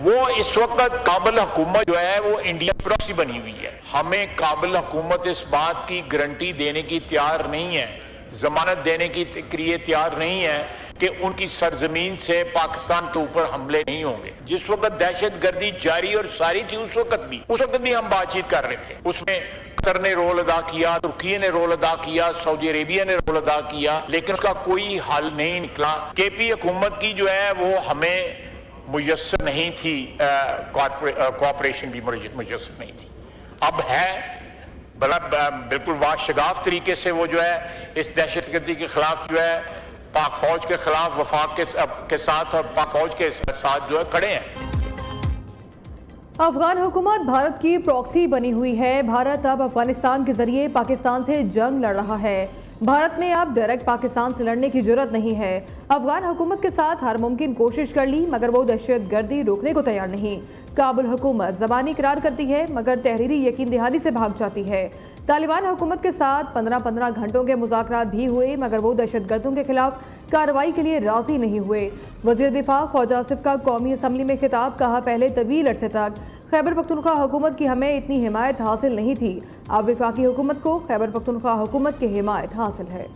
वो इस वक्त काबिल हुकूमत जो है वो इंडिया प्रॉक्सी बनी हुई है। हमें काबिल हुकूमत इस बात की गारंटी देने की तैयार नहीं है, जमानत देने की लिए तैयार नहीं है कि उनकी सरजमीन से पाकिस्तान के ऊपर हमले नहीं होंगे। जिस वक्त दहशत गर्दी जारी और सारी थी उस वक्त भी हम बातचीत कर रहे थे। उसमें कतर ने रोल अदा किया, तुर्की ने रोल अदा किया, सऊदी अरेबिया ने रोल अदा किया, लेकिन उसका कोई हल नहीं निकला। केपी हुकूमत की जो है वो हमें मुयस्सर नहीं थी, कोऑपरेशन भी मुयस्सर नहीं थी। अब है बड़ा बिल्कुल वाशगाफ तरीके से वो जो है इस दहशतगर्दी के खिलाफ जो है पाक फौज के खिलाफ वफाक के साथ और पाक फौज के साथ जो है खड़े हैं। अफगान हुकूमत भारत की प्रॉक्सी बनी हुई है। भारत अब अफगानिस्तान के जरिए पाकिस्तान से जंग लड़ रहा है। भारत में अब डायरेक्ट पाकिस्तान से लड़ने की जरूरत नहीं है। अफगान हुकूमत के साथ हर मुमकिन कोशिश कर ली मगर वो दहशत गर्दी रोकने को तैयार नहीं। काबुल हुकूमत ज़बानी इकरार करती है मगर तहरीरी यकीन दहानी से भाग जाती है। तालिबान हुकूमत के साथ 15-15 घंटों के मुज़ाकरात भी हुए मगर वो दहशत गर्दों के खिलाफ कार्रवाई के लिए राजी नहीं हुए। वज़ीर दिफा ख्वाजा आसिफ का कौमी असम्बली में खिताब, कहा पहले तवील अरसे तक खैबर पख्तूनख्वा हुकूमत की हमें इतनी हिमायत हासिल नहीं थी, अब वफाकी हुकूमत को खैबर पख्तूनख्वा हुकूमत की हिमायत हासिल है।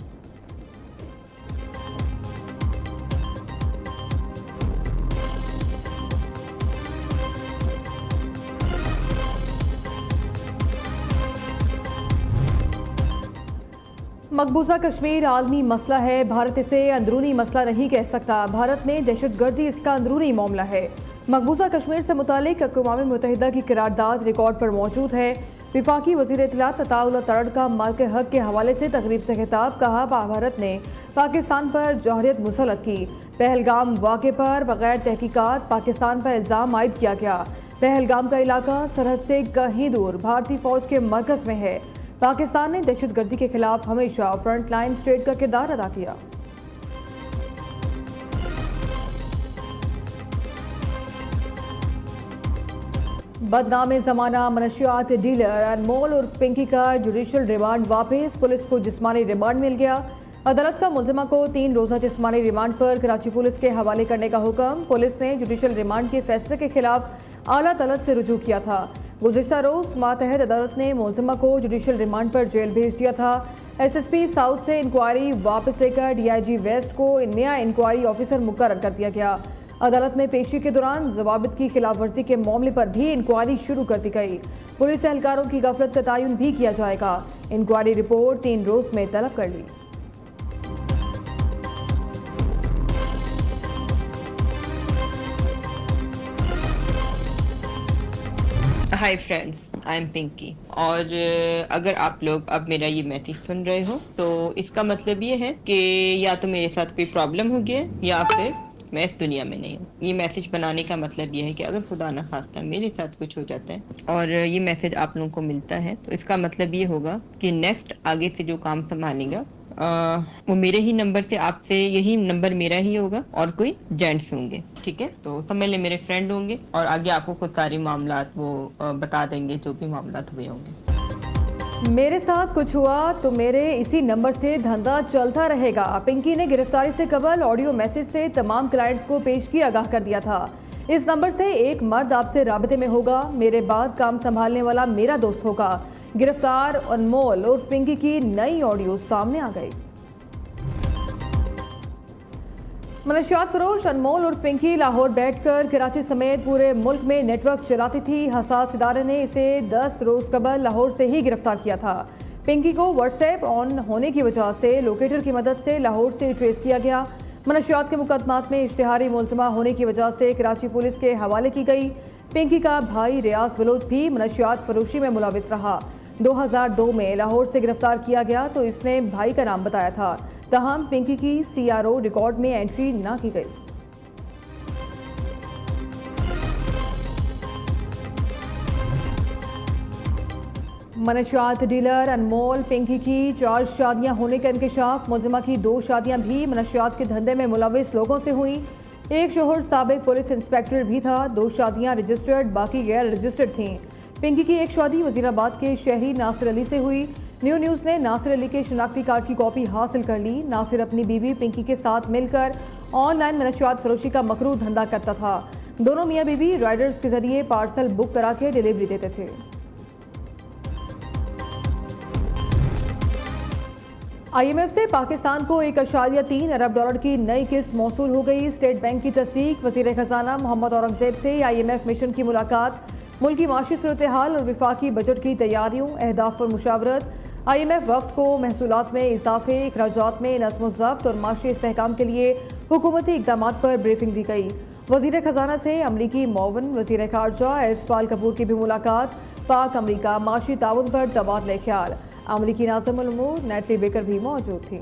मकबूजा कश्मीर आलमी मसला है, भारत इसे अंदरूनी मसला नहीं कह सकता। भारत में दहशतगर्दी इसका अंदरूनी मामला है। मकबूजा कश्मीर से मुतालिक अक़वाम मुत्तहिदा की करारदाद रिकॉर्ड पर मौजूद है। विफाकी वज़ीर इत्तलात अताउल्लाह तरड़ का मार्क हक के हवाले से तकरीब से खिताब, कहा भारत ने पाकिस्तान पर जौहरियत मुसलत की। पहलगाम वाक़े पर बगैर तहकीकात पाकिस्तान पर इल्ज़ाम आयद किया गया। पहलगाम का इलाका सरहद से कहीं दूर भारतीय फ़ौज के मरकज़ में है। पाकिस्तान ने दहशतगर्दी के खिलाफ हमेशा फ्रंट लाइन स्टेट का किरदार अदा किया। बदनाम ज़माना मनशियात डीलर अनमोल और पिंकी का जुडिशल रिमांड वापस, पुलिस को जिस्मानी रिमांड मिल गया। अदालत का मुलजिमा को 3 रोज़ा जिस्मानी रिमांड पर कराची पुलिस के हवाले करने का हुक्म। पुलिस ने जुडिशल रिमांड के फैसले के खिलाफ आला अदालत से रुजू किया था। गुज़िश्ता रोज़ मातहत अदालत ने मुलजिमा को जुडिशल रिमांड पर जेल भेज दिया था। SSP साउथ से इंक्वायरी वापस लेकर DIG वेस्ट को नया इंक्वायरी ऑफिसर मुकर्रर कर दिया गया। अदालत में पेशी के दौरान ज़वाबित की खिलाफ वर्जी के मामले पर भी इंक्वायरी शुरू कर दी गई। पुलिस एहलकारों की गफलत का तयन भी किया जाएगा। इंक्वायरी रिपोर्ट 3 रोज़ में तलब कर ली। Hi friends, I am Pinky. और अगर आप लोग अब मेरा ये मैसेज सुन रहे हो तो इसका मतलब ये है कि या तो मेरे साथ कोई प्रॉब्लम हो गया या फिर मैं इस दुनिया में नहीं हूँ। ये मैसेज बनाने का मतलब ये है कि अगर खुदा न खास्ता मेरे साथ कुछ हो जाता है और ये मैसेज आप लोगों को मिलता है तो इसका मतलब ये होगा कि नेक्स्ट आगे से जो काम संभालेगा वो मेरे ही नंबर से, आपसे यही नंबर मेरा ही होगा और कोई जेंट्स होंगे, ठीक है। तो समझ ले मेरे फ्रेंड होंगे और आगे आपको खुद सारे मामलात वो बता देंगे जो भी मामलात हुए होंगे। मेरे साथ कुछ हुआ तो मेरे इसी नंबर से धंधा चलता रहेगा। पिंकी ने गिरफ्तारी से कबल ऑडियो मैसेज से तमाम क्लाइंट्स को पेश की आगाह कर दिया था। इस नंबर से एक मर्द आपसे राबते में होगा, मेरे बाद काम संभालने वाला मेरा दोस्त होगा। गिरफ्तार अनमोल और पिंकी की नई ऑडियो सामने आ गई। मनशियात फरोश अनमोल और पिंकी लाहौर बैठकर कराची समेत पूरे मुल्क में नेटवर्क चलाती थी। हसास इदारे ने इसे 10 रोज कबल लाहौर से ही गिरफ्तार किया था। पिंकी को व्हाट्सएप ऑन होने की वजह से लोकेटर की मदद से लाहौर से ट्रेस किया गया। मनशियात के मुकदमात में इश्तिहारी मुलजिमा होने की वजह से कराची पुलिस के हवाले की गई। पिंकी का भाई रियाज बलोच भी मनशियात फरोशी में मुलविस रहा। 2002 में लाहौर से गिरफ्तार किया गया तो इसने भाई का नाम बताया था, तहम पिंकी की CRO रिकॉर्ड में एंट्री ना की गई। मनशियात डीलर अनमोल पिंकी की 4 शादियां होने का इंकशाफ। मुलजिमा की 2 शादियां भी मनशियात के धंधे में मुलविस लोगों से हुई। एक शोहर साबिक पुलिस इंस्पेक्टर भी था। 2 शादियां रजिस्टर्ड, बाकी गैर रजिस्टर्ड थीं। पिंकी की एक शादी वजीराबाद के शहरी नासिर अली से हुई। न्यूज़ ने नासिर अली के शनाख्ती कार्ड की कॉपी हासिल कर ली। नासिर अपनी बीवी पिंकी के साथ मिलकर ऑनलाइन मनशियात फरोशी का मकरू धंधा करता था। दोनों मियां बीवी राइडर्स के जरिए पार्सल बुक करा के डिलीवरी देते थे। IMF से पाकिस्तान को 1.3 अरब डॉलर की नई किस्त मौसूल हो गई। स्टेट बैंक की तस्दीक। वज़ीर खजाना मोहम्मद औरंगजेब से IMF मिशन की मुलाकात। मुल्की माशी सूरत हाल और विफाकी बजट की तैयारियों अहदाफ पर मुशावरत। IMF वक्त को महसूलात में इजाफे, अखराजात में नज़्म ज़ब्त और माशी इस्तेहकाम के लिए हुकूमती इक़दाम पर ब्रीफिंग दी गई। वज़ीर खजाना से अमरीकी मुआविन वज़ीर ख़ारजा एसपाल कपूर की भी मुलाकात। पाक अमरीका माशी ताउन पर तबादले ख्याल। अमरीकी नाज़िमुल उमूर नेटली बेकर भी मौजूद थी।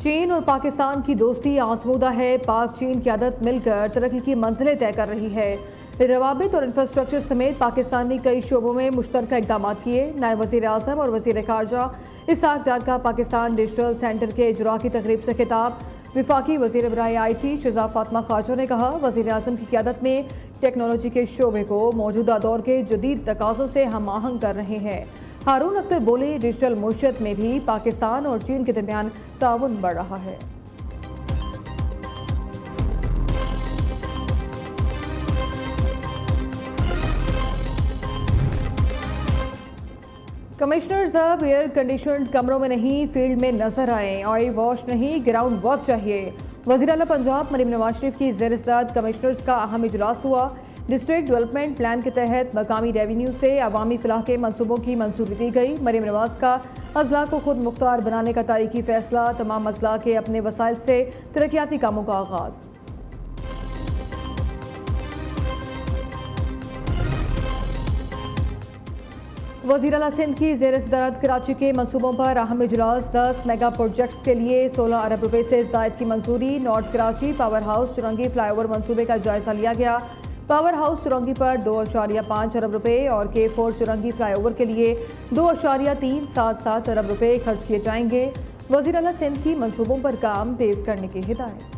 चीन और पाकिस्तान की दोस्ती आजमूदा है। पाक चीन की आदत मिलकर तरक्की की मंजिलें तय कर रही है। रवाबित और इंफ्रास्ट्रक्चर समेत पाकिस्तान ने कई शोबों में मुश्तरका इक़दाम किए। नायब वज़ीर आज़म और वज़ीर ख़ारजा इसहाक़ डार का पाकिस्तान डिजिटल सेंटर के इजरा की तकरीब से खिताब। विफाकी वज़ीर बराए IT शहज़ाद फातिमा ख़ारजा ने कहा, वज़ीर आज़म की क़यादत में टेक्नोलॉजी के शोबे को मौजूदा दौर के जदीद तकाज़ों से हम आहंग कर रहे हैं। हारून अख्तर बोले, डिजिटल मुआशरत में भी पाकिस्तान और चीन के दरमियान ताउन बढ़ रहा है। कमिश्नर्स अब एयर कंडीशनड कमरों में नहीं फील्ड में नजर आए। ऑयल वॉश नहीं ग्राउंड वर्क चाहिए। वज़ीर आला पंजाब मरीम नवाज शरीफ की ज़ेर सदारत कमिश्नर्स का अहम इजलास हुआ। डिस्ट्रिक्ट डेवलपमेंट प्लान के तहत मकामी रेवेन्यू से अवामी फलाह के मनसूबों की मंजूरी दी गई। मरीम नवाज का अजला को खुद मुख्तार बनाने का तारीखी फैसला। तमाम अजला के अपने वसाइल से तरक्याती कामों का आगाज़। वज़ीर आला सिंध की ज़ेर सदारत कराची के मनसूबों पर अहम इजलास। 10 मेगा प्रोजेक्ट्स के लिए 16 अरब रुपए से ज़ायद की मंजूरी। North Karachi power house Chowrangi flyover मंसूबे का जायजा लिया गया। पावर हाउस चुरंगी पर 2.5 अरब रुपए और K4 चुरंगी फ्लाईओवर के लिए 2.377 अरब रुपए खर्च किए जाएंगे। वज़ीर आला सिंध की मंसूबों पर काम तेज करने की हिदायत।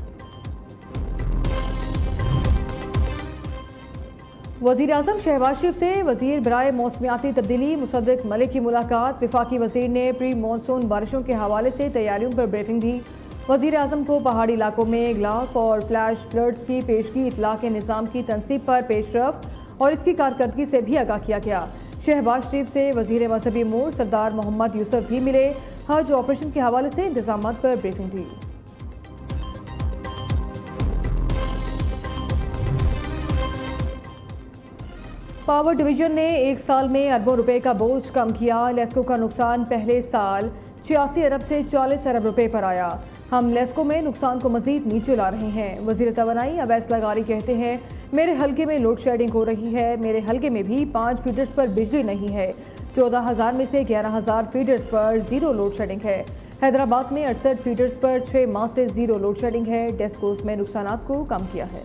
वज़ीर आज़म शहबाज शरीफ से वज़ीर बराए मौसमियाती तब्दीली मुसद्दिक मलिक की मुलाकात। विफाकी वज़ीर ने प्री मानसून बारिशों के हवाले से तैयारियों पर ब्रीफिंग दी। वज़ीर आज़म को पहाड़ी इलाकों में इगलाक और फ्लैश फ्लड्स की पेशगी इतला के निज़ाम की तनसीब पर पेशरफ और इसकी कारकर्दगी से भी आगाह किया गया। शहबाज शरीफ से वज़ीर मजहबी अमूर सरदार मोहम्मद यूसुफ भी मिले। हज ऑपरेशन के हवाले से इंतजाम पर ब्रीफिंग दी। पावर डिवीजन ने एक साल में अरबों रुपए का बोझ कम किया। लेस्को का नुकसान पहले साल 86 अरब से 40 अरब रुपए पर आया। हम लेस्को में नुकसान को मजीद नीचे ला रहे हैं। वज़ीर तवानाई अवैस लगारी कहते हैं, मेरे हल्के में लोड शेडिंग हो रही है। मेरे हल्के में भी 5 फीडर्स पर बिजली नहीं है। 14,000 में से 11,000 फीडर्स पर जीरो लोड शेडिंग है। हैदराबाद में 68 फीडर्स पर 6 माह से जीरो लोड शेडिंग है। डेस्कोस में नुकसान को कम किया है।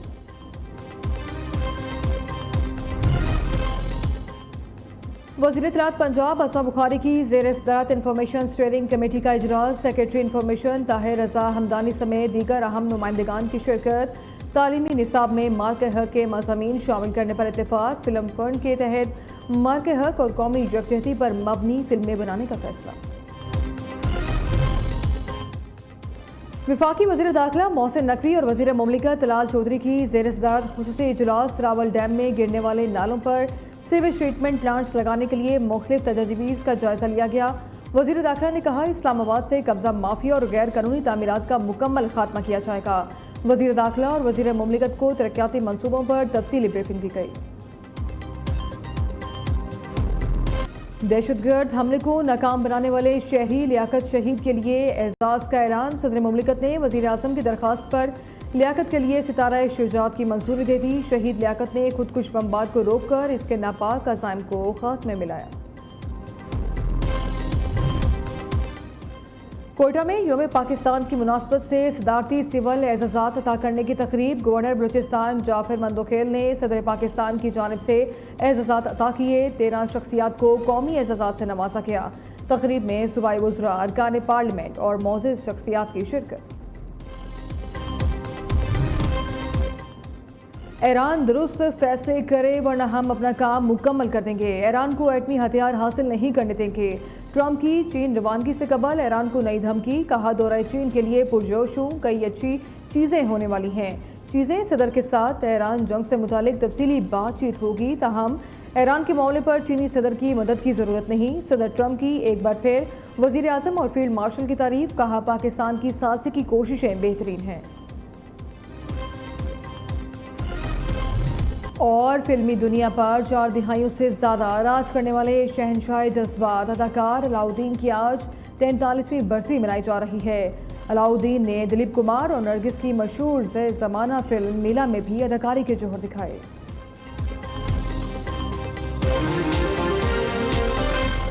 वज़ीर इत्तलात पंजाब अस्मा बुखारी की ज़ेर सदारत इंफॉर्मेशन स्टीयरिंग कमेटी का इजलास। सेक्रेटरी इंफॉर्मेशन ताहिर रजा हमदानी समेत दीगर अहम नुमाइंदगान की शिरकत। तालीमी निसाब में मार्क हक के मज़ामीन शामिल करने पर इत्तेफाक। फिल्म फंड के तहत मार्क हक और कौमी यकजहती पर मबनी फिल्में बनाने का फैसला। विफाकी वज़ीर दाखिला मोहसिन नकवी और वज़ीर मुमलिकत तलाल चौधरी की ज़ेर सदारत खुसूसी इजलास। रावल डैम में गिरने वाले नालों पर सीवेज ट्रीटमेंट प्लांट्स लगाने के लिए मुख्तलिफ तजवीज़ का जायजा लिया गया। वज़ीर दाखिला ने कहा, इस्लामाबाद से कब्जा माफिया और गैर कानूनी तामीरात का मुकम्मल खात्मा किया जाएगा। वज़ीर दाखिला और वज़ीर मुमलिकत को तरक्याती मंसूबों पर तफसीली ब्रीफिंग दी गई। दहशतगर्द हमले को नाकाम बनाने वाले शहरी लियाकत शहीद के लिए एजाज़ का ऐलान। सदर मुमलिकत ने वज़ीर आज़म की दरख्वास्त पर लियाकत के लिए सितारा शुजात की मंजूरी दे दी। शहीद लियाकत ने खुदकुश बमबाद को रोककर इसके नापाक अज़ाइम को खात्मे मिलाया। कोयटा में योम पाकिस्तान की मुनासबत से सदारती सिविल एजाज़ात अता करने की तकरीब। गवर्नर बलूचिस्तान जाफर मंदोखेल ने सदर पाकिस्तान की जानिब से एजाज़ात अता किए। 13 शख्सियात को कौमी एजाज़ात से नवाजा गया। तकरीब में सूबाई वज़रा, अरकान पार्लियामेंट और मोअज़्ज़ज़ शख्सियात की शिरकत। ईरान दुरुस्त फैसले करे वरना हम अपना काम मुकम्मल कर देंगे। ईरान को एटमी हथियार हासिल नहीं करने देंगे। ट्रंप की चीन रवानगी से कबल ईरान को नई धमकी, कहा दौरा चीन के लिए पुरजोश हूँ, कई अच्छी चीज़ें होने वाली हैं। चीज़ें सदर के साथ ईरान जंग से मुतालिक तफसीली बातचीत होगी, ताहम ईरान के मामले पर चीनी सदर की मदद की ज़रूरत नहीं। सदर ट्रंप की एक बार फिर वज़ीर आज़म और फील्ड मार्शल की तारीफ, कहा पाकिस्तान की सालसे की कोशिशें बेहतरीन हैं। और फिल्मी दुनिया पर 4 दिहाइयों से ज़्यादा राज करने वाले शहंशाह जज्बात अदाकार अलाउद्दीन की आज 43वीं बरसी मनाई जा रही है। अलाउद्दीन ने दिलीप कुमार और नरगिस की मशहूर ज़माना फिल्म नीला में भी अदाकारी के जोहर दिखाए।